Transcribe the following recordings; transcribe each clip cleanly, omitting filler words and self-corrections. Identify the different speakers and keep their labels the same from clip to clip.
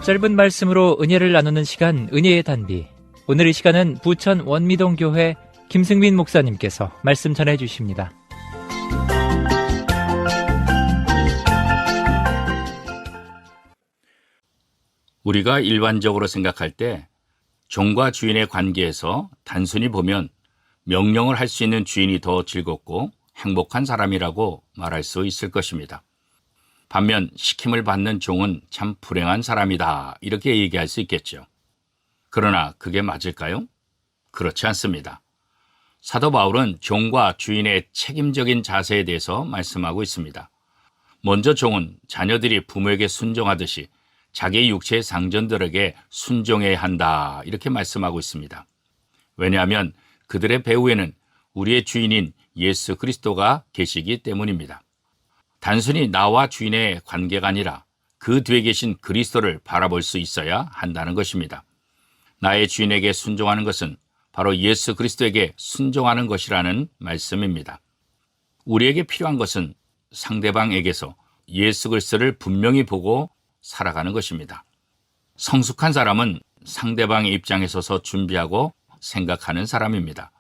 Speaker 1: 짧은 말씀으로 은혜를 나누는 시간, 은혜의 단비. 오늘 이 시간은 부천 원미동교회 김승민 목사님께서 말씀 전해주십니다.
Speaker 2: 우리가 일반적으로 생각할 때 종과 주인의 관계에서 단순히 보면 명령을 할 수 있는 주인이 더 즐겁고 행복한 사람이라고 말할 수 있을 것입니다. 반면 시킴을 받는 종은 참 불행한 사람이다, 이렇게 얘기할 수 있겠죠. 그러나 그게 맞을까요? 그렇지 않습니다. 사도 바울은 종과 주인의 책임적인 자세에 대해서 말씀하고 있습니다. 먼저 종은 자녀들이 부모에게 순종하듯이 자기 육체의 상전들에게 순종해야 한다, 이렇게 말씀하고 있습니다. 왜냐하면 그들의 배후에는 우리의 주인인 예수 그리스도가 계시기 때문입니다. 단순히 나와 주인의 관계가 아니라 그 뒤에 계신 그리스도를 바라볼 수 있어야 한다는 것입니다. 나의 주인에게 순종하는 것은 바로 예수 그리스도에게 순종하는 것이라는 말씀입니다. 우리에게 필요한 것은 상대방에게서 예수 그리스도를 분명히 보고 살아가는 것입니다. 성숙한 사람은 상대방의 입장에 서서 준비하고 생각하는 사람입니다.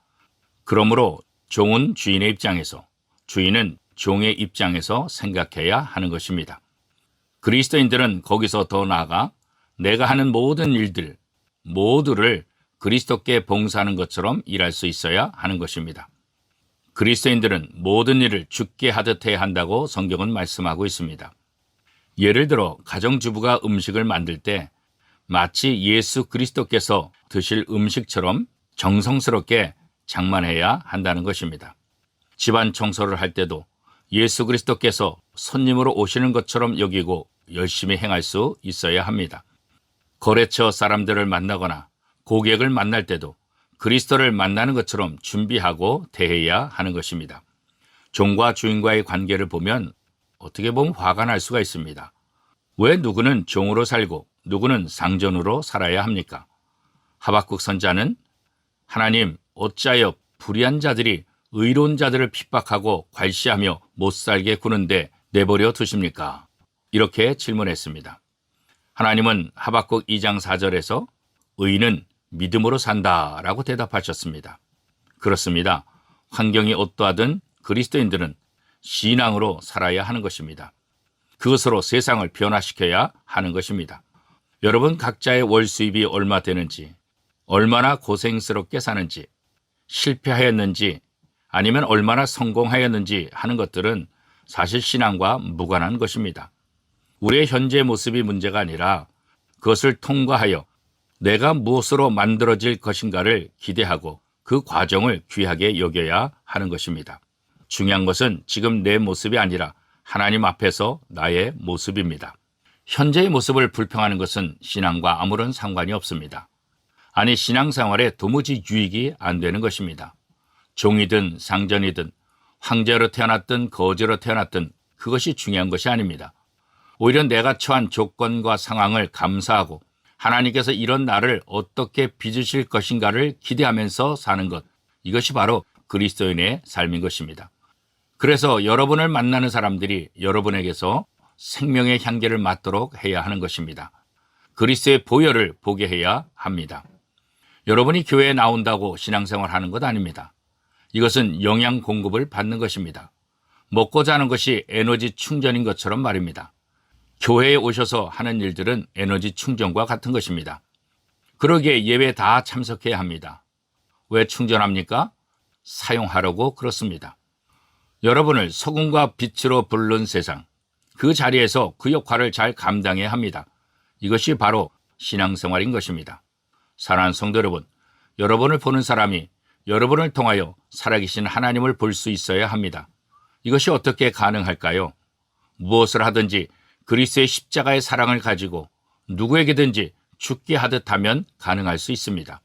Speaker 2: 그러므로 종은 주인의 입장에서, 주인은 종의 입장에서 생각해야 하는 것입니다. 그리스도인들은 거기서 더 나아가 내가 하는 모든 일들 모두를 그리스도께 봉사하는 것처럼 일할 수 있어야 하는 것입니다. 그리스도인들은 모든 일을 주께 하듯 해야 한다고 성경은 말씀하고 있습니다. 예를 들어 가정주부가 음식을 만들 때 마치 예수 그리스도께서 드실 음식처럼 정성스럽게 장만해야 한다는 것입니다. 집안 청소를 할 때도 예수 그리스도께서 손님으로 오시는 것처럼 여기고 열심히 행할 수 있어야 합니다. 거래처 사람들을 만나거나 고객을 만날 때도 그리스도를 만나는 것처럼 준비하고 대해야 하는 것입니다. 종과 주인과의 관계를 보면 어떻게 보면 화가 날 수가 있습니다. 왜 누구는 종으로 살고 누구는 상전으로 살아야 합니까? 하박국 선자는 하나님, 어찌하여 불의한 자들이 의로운 자들을 핍박하고 괄시하며 못살게 구는데 내버려 두십니까? 이렇게 질문했습니다. 하나님은 하박국 2장 4절에서 의인은 믿음으로 산다라고 대답하셨습니다. 그렇습니다. 환경이 어떠하든 그리스도인들은 신앙으로 살아야 하는 것입니다. 그것으로 세상을 변화시켜야 하는 것입니다. 여러분 각자의 월 수입이 얼마 되는지, 얼마나 고생스럽게 사는지, 실패하였는지 아니면 얼마나 성공하였는지 하는 것들은 사실 신앙과 무관한 것입니다. 우리의 현재 모습이 문제가 아니라 그것을 통과하여 내가 무엇으로 만들어질 것인가를 기대하고 그 과정을 귀하게 여겨야 하는 것입니다. 중요한 것은 지금 내 모습이 아니라 하나님 앞에서 나의 모습입니다. 현재의 모습을 불평하는 것은 신앙과 아무런 상관이 없습니다. 아니, 신앙생활에 도무지 유익이 안 되는 것입니다. 종이든 상전이든 황제로 태어났든 거지로 태어났든 그것이 중요한 것이 아닙니다. 오히려 내가 처한 조건과 상황을 감사하고 하나님께서 이런 나를 어떻게 빚으실 것인가를 기대하면서 사는 것, 이것이 바로 그리스도인의 삶인 것입니다. 그래서 여러분을 만나는 사람들이 여러분에게서 생명의 향기를 맡도록 해야 하는 것입니다. 그리스도의 보혈을 보게 해야 합니다. 여러분이 교회에 나온다고 신앙생활 하는 것 아닙니다. 이것은 영양 공급을 받는 것입니다. 먹고 자는 것이 에너지 충전인 것처럼 말입니다. 교회에 오셔서 하는 일들은 에너지 충전과 같은 것입니다. 그러기에 예배 다 참석해야 합니다. 왜 충전합니까? 사용하려고 그렇습니다. 여러분을 소금과 빛으로 부른 세상, 그 자리에서 그 역할을 잘 감당해야 합니다. 이것이 바로 신앙생활인 것입니다. 사랑하는 성도 여러분, 여러분을 보는 사람이 여러분을 통하여 살아계신 하나님을 볼 수 있어야 합니다. 이것이 어떻게 가능할까요? 무엇을 하든지 그리스도의 십자가의 사랑을 가지고 누구에게든지 죽게 하듯 하면 가능할 수 있습니다.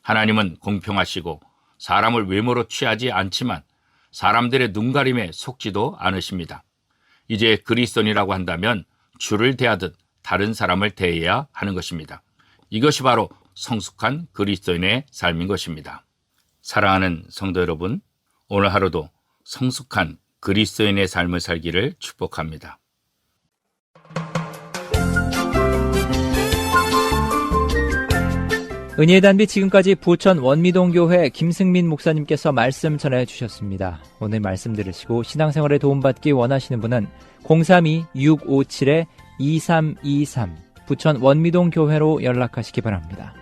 Speaker 2: 하나님은 공평하시고 사람을 외모로 취하지 않지만 사람들의 눈가림에 속지도 않으십니다. 이제 그리스도인이라고 한다면 주를 대하듯 다른 사람을 대해야 하는 것입니다. 이것이 바로 성숙한 그리스도인의 삶인 것입니다. 사랑하는 성도 여러분, 오늘 하루도 성숙한 그리스도인의 삶을 살기를 축복합니다.
Speaker 1: 은혜의 단비 지금까지 부천 원미동교회 김승민 목사님께서 말씀 전해주셨습니다. 오늘 말씀 들으시고 신앙생활에 도움받기 원하시는 분은 032-657-2323 부천 원미동교회로 연락하시기 바랍니다.